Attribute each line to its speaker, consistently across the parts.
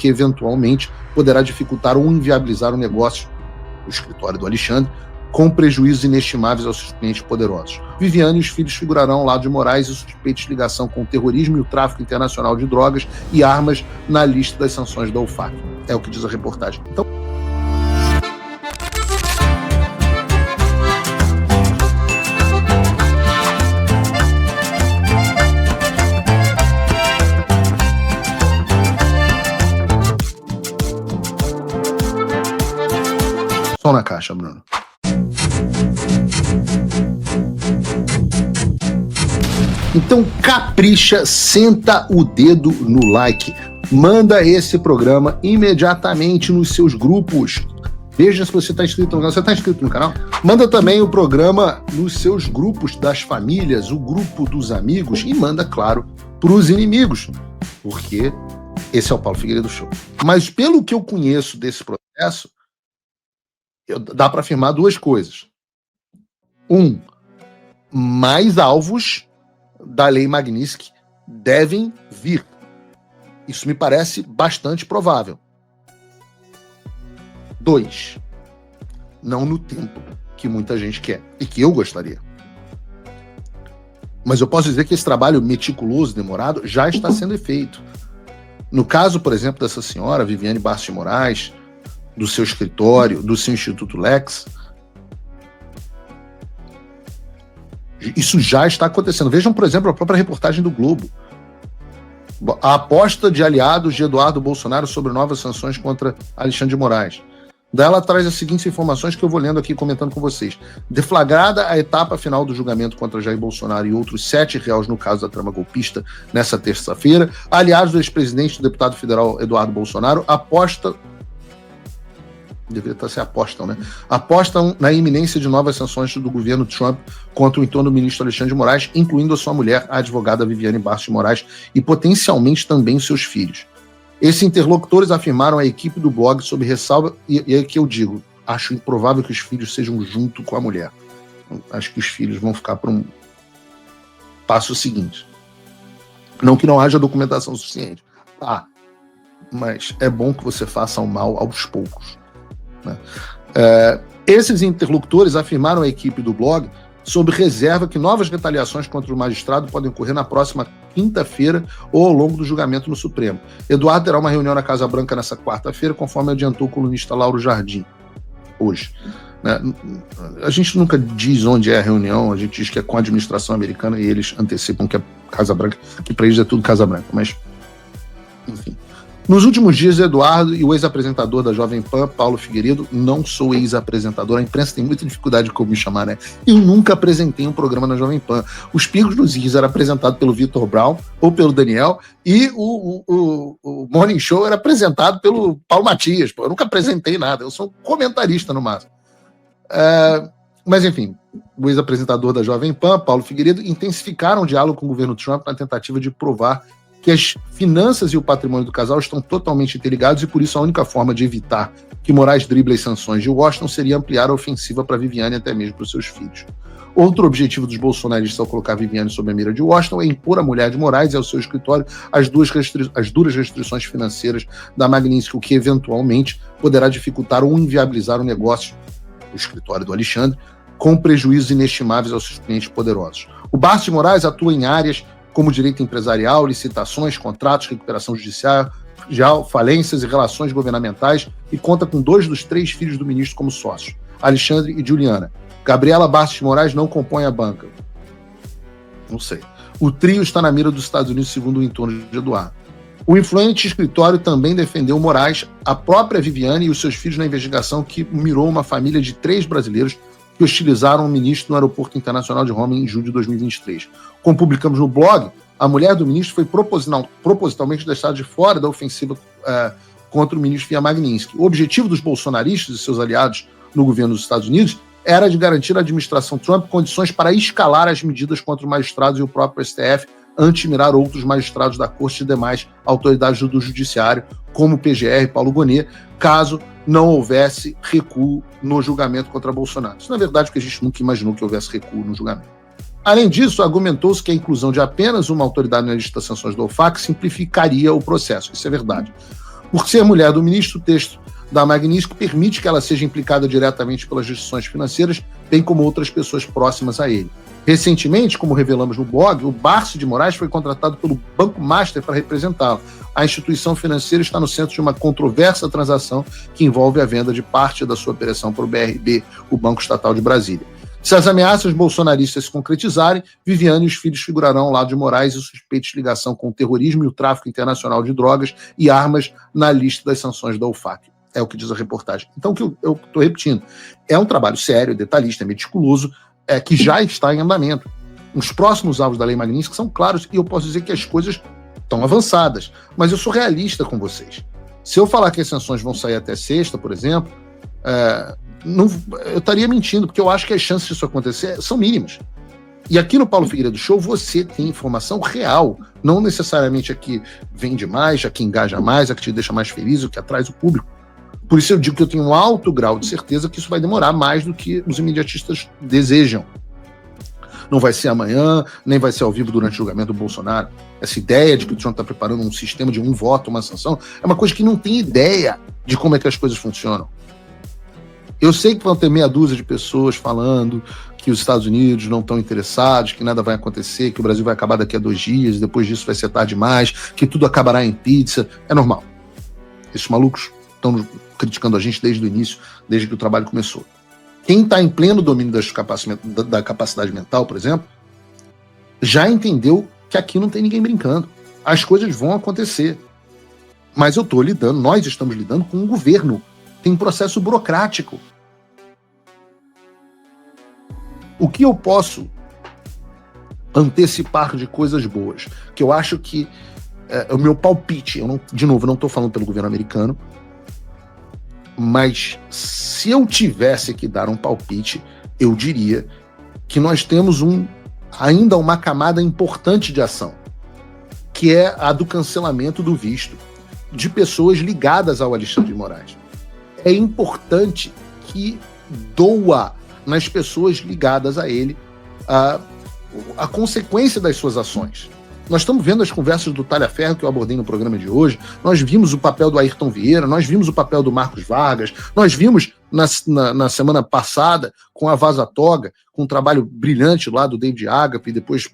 Speaker 1: que eventualmente poderá dificultar ou inviabilizar o negócio do escritório do Alexandre, com prejuízos inestimáveis aos seus clientes poderosos. Viviane e os filhos figurarão ao lado de Moraes e suspeitos de ligação com o terrorismo e o tráfico internacional de drogas e armas na lista das sanções da OFAC. É o que diz a reportagem. Então, som na caixa, Bruno. Então capricha, senta o dedo no like, manda esse programa imediatamente nos seus grupos. Veja se você está inscrito no canal. Você está inscrito no canal? Manda também o programa nos seus grupos das famílias, o grupo dos amigos e manda, claro, para os inimigos, porque esse é o Paulo Figueiredo Show. Mas pelo que eu conheço desse processo, dá para afirmar duas coisas. Mais alvos da Lei Magnitsky devem vir. Isso me parece bastante provável. 2, não no tempo que muita gente quer e que eu gostaria. Mas eu posso dizer que esse trabalho meticuloso, demorado, já está sendo feito. No caso, por exemplo, dessa senhora, Viviane Bastos de Moraes, do seu escritório, do seu Instituto Lex, isso já está acontecendo. Vejam, por exemplo, a própria reportagem do Globo. A aposta de aliados de Eduardo Bolsonaro sobre novas sanções contra Alexandre de Moraes. Daí ela traz as seguintes informações que eu vou lendo aqui, comentando com vocês. Deflagrada a etapa final do julgamento contra Jair Bolsonaro e outros 7 réus no caso da trama golpista nessa terça-feira, aliados do ex-presidente e do deputado federal Eduardo Bolsonaro apostam, né? Apostam na iminência de novas sanções do governo Trump contra o entorno do ministro Alexandre de Moraes, incluindo a sua mulher, a advogada Viviane Bastos de Moraes, e potencialmente também seus filhos. Esses interlocutores afirmaram à equipe do blog sob ressalva, e é que eu digo, acho improvável que os filhos sejam junto com a mulher. Acho que os filhos vão ficar para um passo seguinte. Não que não haja documentação suficiente. Mas é bom que você faça o mal aos poucos. Né? Esses interlocutores afirmaram à equipe do blog sob reserva que novas retaliações contra o magistrado podem ocorrer na próxima quinta-feira ou ao longo do julgamento no Supremo. Eduardo terá uma reunião na Casa Branca nessa quarta-feira, conforme adiantou o colunista Lauro Jardim, hoje. Né? A gente nunca diz onde é a reunião, a gente diz que é com a administração americana e eles antecipam que é Casa Branca, que para eles é tudo Casa Branca, mas enfim. Nos últimos dias, Eduardo e o ex-apresentador da Jovem Pan, Paulo Figueiredo, não sou ex-apresentador, a imprensa tem muita dificuldade de como me chamar, né? Eu nunca apresentei um programa na Jovem Pan. Os Pingos nos Is era apresentado pelo Vitor Brown ou pelo Daniel, e o Morning Show era apresentado pelo Paulo Matias. Eu nunca apresentei nada, eu sou um comentarista no máximo. Mas enfim, o ex-apresentador da Jovem Pan, Paulo Figueiredo, intensificaram o diálogo com o governo Trump na tentativa de provar que as finanças e o patrimônio do casal estão totalmente interligados e por isso a única forma de evitar que Moraes drible as sanções de Washington seria ampliar a ofensiva para Viviane e até mesmo para os seus filhos. Outro objetivo dos bolsonaristas ao colocar Viviane sob a mira de Washington é impor à mulher de Moraes e ao seu escritório as duras restrições financeiras da Magnitsky, o que eventualmente poderá dificultar ou inviabilizar o negócio do escritório do Alexandre, com prejuízos inestimáveis aos seus clientes poderosos. O Bastos de Moraes atua em áreas como direito empresarial, licitações, contratos, recuperação judicial, falências e relações governamentais, e conta com 2 dos 3 filhos do ministro como sócios, Alexandre e Juliana. Gabriela Bastos de Moraes não compõe a banca. Não sei. O trio está na mira dos Estados Unidos, segundo o entorno de Eduardo. O influente escritório também defendeu Moraes, a própria Viviane e os seus filhos na investigação que mirou uma família de 3 brasileiros que hostilizaram o ministro no Aeroporto Internacional de Roma em julho de 2023. Como publicamos no blog, a mulher do ministro foi propositalmente deixada de fora da ofensiva contra o ministro via Magnitsky. O objetivo dos bolsonaristas e seus aliados no governo dos Estados Unidos era de garantir à administração Trump condições para escalar as medidas contra os magistrados e o próprio STF, antes de mirar outros magistrados da Corte e demais autoridades do Judiciário, como o PGR, Paulo Gonet, caso não houvesse recuo no julgamento contra Bolsonaro. Isso, na verdade, porque a gente nunca imaginou que houvesse recuo no julgamento. Além disso, argumentou-se que a inclusão de apenas uma autoridade na lista de sanções da OFAC simplificaria o processo. Isso é verdade. Por ser mulher do ministro, o texto da Magnitsky permite que ela seja implicada diretamente pelas decisões financeiras, bem como outras pessoas próximas a ele. Recentemente, como revelamos no blog, o Barsi de Moraes foi contratado pelo Banco Master para representá-lo. A instituição financeira está no centro de uma controversa transação que envolve a venda de parte da sua operação para o BRB, o Banco Estatal de Brasília. Se as ameaças bolsonaristas se concretizarem, Viviane e os filhos figurarão ao lado de Moraes e suspeitos de ligação com o terrorismo e o tráfico internacional de drogas e armas na lista das sanções da UFAC. É o que diz a reportagem. Então, o que eu estou repetindo, é um trabalho sério, detalhista, meticuloso, que já está em andamento. Os próximos alvos da Lei Magnitsky são claros e eu posso dizer que as coisas estão avançadas, mas eu sou realista com vocês. Se eu falar que as sanções vão sair até sexta, por exemplo, eu estaria mentindo, porque eu acho que as chances disso acontecer são mínimas. E aqui no Paulo Figueiredo Show você tem informação real, não necessariamente a que vende mais, a que engaja mais, a que te deixa mais feliz, o que atrai o público. Por isso eu digo que eu tenho um alto grau de certeza que isso vai demorar mais do que os imediatistas desejam. Não vai ser amanhã, nem vai ser ao vivo durante o julgamento do Bolsonaro. Essa ideia de que o Trump está preparando um sistema de um voto, uma sanção, é uma coisa que não tem ideia de como é que as coisas funcionam. Eu sei que vão ter meia dúzia de pessoas falando que os Estados Unidos não estão interessados, que nada vai acontecer, que o Brasil vai acabar daqui a 2 dias, depois disso vai ser tarde demais, que tudo acabará em pizza. É normal. Esses malucos estão criticando a gente desde o início, desde que o trabalho começou. Quem está em pleno domínio da capacidade mental, por exemplo, já entendeu que aqui não tem ninguém brincando. As coisas vão acontecer. Mas nós estamos lidando com um governo. Tem um processo burocrático. O que eu posso antecipar de coisas boas? Que eu acho que o meu palpite, de novo, não estou falando pelo governo americano, mas se eu tivesse que dar um palpite, eu diria que nós temos ainda uma camada importante de ação, que é a do cancelamento do visto de pessoas ligadas ao Alexandre de Moraes. É importante que doa nas pessoas ligadas a ele a consequência das suas ações. Nós estamos vendo as conversas do Talhaferro que eu abordei no programa de hoje, nós vimos o papel do Ayrton Vieira, nós vimos o papel do Marcos Vargas, nós vimos na semana passada com a Vaza Toga, com um trabalho brilhante lá do David Agape e depois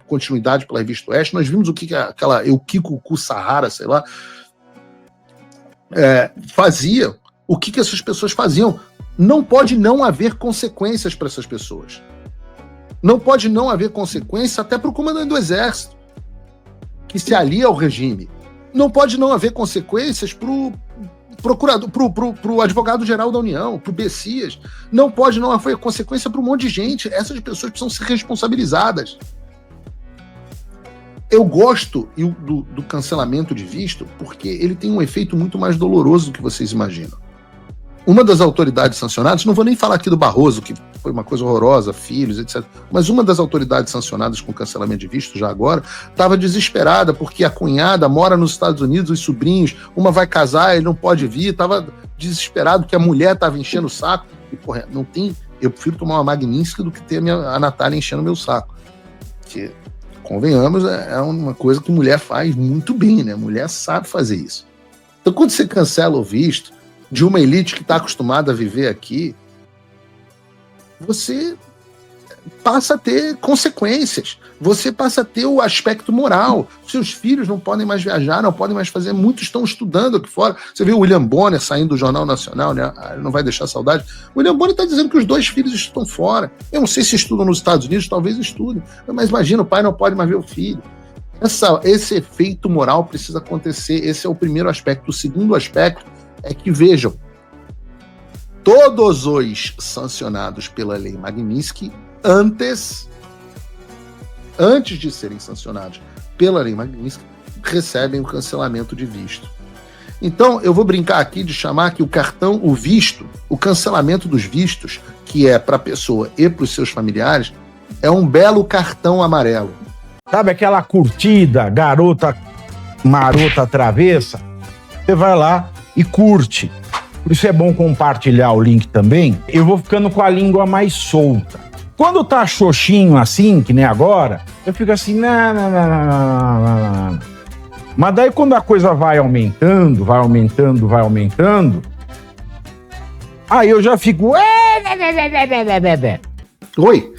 Speaker 1: continuidade pela Revista Oeste, nós vimos o que aquela Eukiko Kusahara, sei lá, fazia, o que essas pessoas faziam. Não pode não haver consequências para essas pessoas. Não pode não haver consequência até para o comandante do Exército, que se alia ao regime. Não pode não haver consequências para o procurador, para o advogado-geral da União, para o Bessias. Não pode não haver consequência para um monte de gente. Essas pessoas precisam ser responsabilizadas. Eu gosto do cancelamento de visto porque ele tem um efeito muito mais doloroso do que vocês imaginam. Uma das autoridades sancionadas, não vou nem falar aqui do Barroso, que foi uma coisa horrorosa, filhos, etc. Mas uma das autoridades sancionadas com cancelamento de visto, já agora, estava desesperada, porque a cunhada mora nos Estados Unidos, os sobrinhos, uma vai casar, ele não pode vir, estava desesperado que a mulher estava enchendo o saco. E, porra, não tem... Eu prefiro tomar uma Magnitsky do que ter a Natália enchendo o meu saco. Porque, convenhamos, é uma coisa que mulher faz muito bem, né? Mulher sabe fazer isso. Então, quando você cancela o visto de uma elite que está acostumada a viver aqui, você passa a ter consequências, você passa a ter o aspecto moral. Seus filhos não podem mais viajar, não podem mais fazer, muitos estão estudando aqui fora. Você viu o William Bonner saindo do Jornal Nacional, né? Não vai deixar saudade. O William Bonner está dizendo que os 2 filhos estão fora. Eu não sei se estudam nos Estados Unidos, talvez estudem, mas imagina, o pai não pode mais ver o filho. Esse efeito moral precisa acontecer, esse é o primeiro aspecto. O segundo aspecto é que, vejam, todos os sancionados pela Lei Magnitsky, antes de serem sancionados pela Lei Magnitsky, recebem o cancelamento de visto. Então, eu vou brincar aqui de chamar que o visto, o cancelamento dos vistos, que é para a pessoa e para os seus familiares, é um belo cartão amarelo.
Speaker 2: Sabe aquela curtida, garota marota travessa? Você vai lá e curte. Por isso é bom compartilhar o link também. Eu vou ficando com a língua mais solta. Quando tá xoxinho assim, que nem agora, eu fico assim, não. Mas daí quando a coisa vai aumentando, aí eu já fico...
Speaker 1: Oi,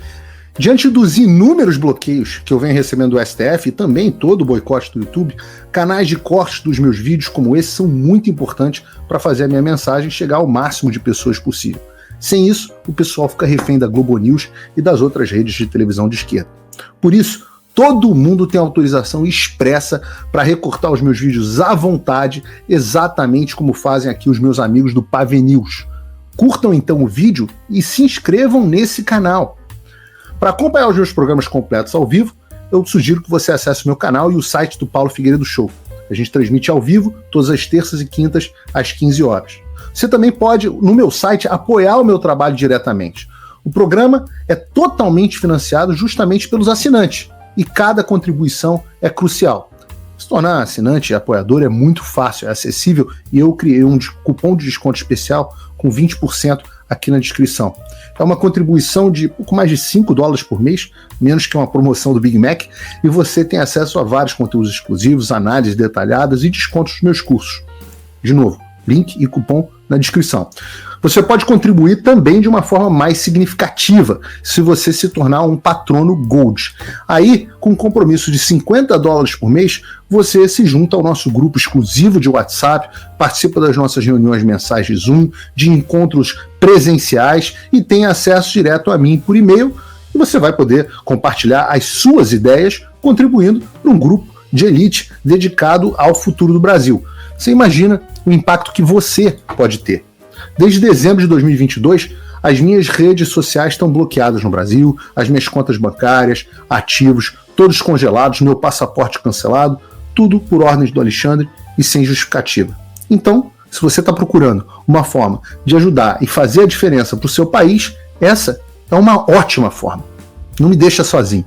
Speaker 1: diante dos inúmeros bloqueios que eu venho recebendo do STF e também todo o boicote do YouTube, canais de cortes dos meus vídeos como esse são muito importantes para fazer a minha mensagem chegar ao máximo de pessoas possível. Sem isso, o pessoal fica refém da Globo News e das outras redes de televisão de esquerda. Por isso, todo mundo tem autorização expressa para recortar os meus vídeos à vontade, exatamente como fazem aqui os meus amigos do Pave News. Curtam então o vídeo e se inscrevam nesse canal. Para acompanhar os meus programas completos ao vivo, eu sugiro que você acesse o meu canal e o site do Paulo Figueiredo Show. A gente transmite ao vivo todas as terças e quintas às 15 horas. Você também pode, no meu site, apoiar o meu trabalho diretamente. O programa é totalmente financiado justamente pelos assinantes e cada contribuição é crucial. Se tornar assinante e apoiador é muito fácil, é acessível e eu criei um cupom de desconto especial com 20% aqui na descrição. É uma contribuição de pouco mais de $5 por mês, menos que uma promoção do Big Mac, e você tem acesso a vários conteúdos exclusivos, análises detalhadas e descontos dos meus cursos. De novo, link e cupom na descrição. Você pode contribuir também de uma forma mais significativa se você se tornar um patrono Gold. Aí, com um compromisso de $50 por mês, você se junta ao nosso grupo exclusivo de WhatsApp, participa das nossas reuniões mensais de Zoom, de encontros presenciais e tem acesso direto a mim por e-mail. E você vai poder compartilhar as suas ideias, contribuindo para um grupo de elite dedicado ao futuro do Brasil. Você imagina o impacto que você pode ter. Desde dezembro de 2022, as minhas redes sociais estão bloqueadas no Brasil, as minhas contas bancárias, ativos, todos congelados, meu passaporte cancelado, tudo por ordens do Alexandre e sem justificativa. Então, se você está procurando uma forma de ajudar e fazer a diferença para o seu país, essa é uma ótima forma. Não me deixa sozinho.